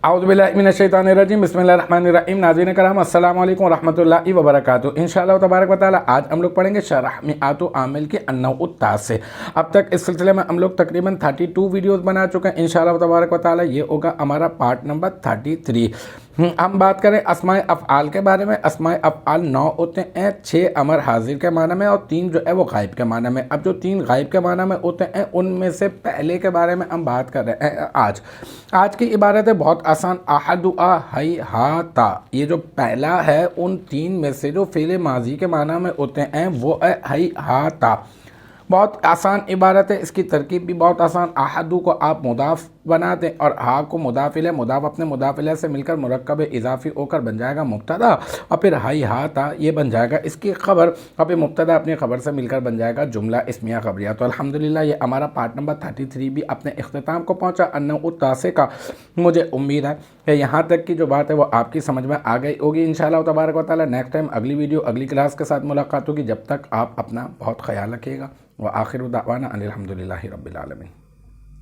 औज़ुबिल्लाहिमिनश्शैतानिर्रजीम बिस्मिल्लाहिर्रहमानिर्रहीम। नाज़रीन करम अस्सलामु अलैकुम वरहमतुल्लाहि वबरकातुहू। इंशाअल्लाह तबारक व तआला आज हम लोग पढ़ेंगे शरह मिआतु आमिल के अन्नउ-उत-तासिअ। अब तक इस सिलसिले में हम लोग तकरीबन 32 वीडियोस बना चुके हैं। इंशाअल्लाह तबारक व तआला ये होगा हमारा पार्ट नंबर 33। हम बात करें अस्माए अफ़आल के बारे में। अस्माए अफ़आल 9 होते हैं, 6 अमर हाजिर के माना में और 3 जो है वो गायब के माना में। अब जो 3 गायब के माना में होते हैं उनमें से पहले के बारे में हम बात कर रहे हैं आज की इबारत है बहुत आसान। अहदुआ हई हा ता, ये जो पहला है उन 3 में से जो फ़िल माजी के माना में होते हैं वो है हई हा ता। बहुत आसान इबारत है, इसकी तरकीब भी बहुत आसान। अहदु को आप मुदाफ बना दें और हा को मुदाफिल, मुदाफ अपने मुदाफिल से मिलकर मुरक्कब इजाफी होकर बन जाएगा मुब्तदा और फिर हाई हा ता ये बन जाएगा इसकी खबर और फिर मुब्तदा अपनी खबर से मिलकर बन जाएगा जुमला इस्मिया खबरिया। तो अल्हम्दुलिल्लाह ये हमारा पार्ट नंबर 33 भी अपने इख्तिताम को पहुंचा अन्नउ-उत-तासिअ का। मुझे उम्मीद है कि यहाँ तक की जो बात है वो आपकी समझ में आ गई होगी। इंशाअल्लाह तबारक व तआला नेक्स्ट टाइम अगली वीडियो अगली क्लास के साथ मुलाकात होगी। जब तक आप अपना बहुत ख्याल रखिएगा। व आखिर दावाना अनिल हम्दुलिल्लाहि रब्बिल आलमीन।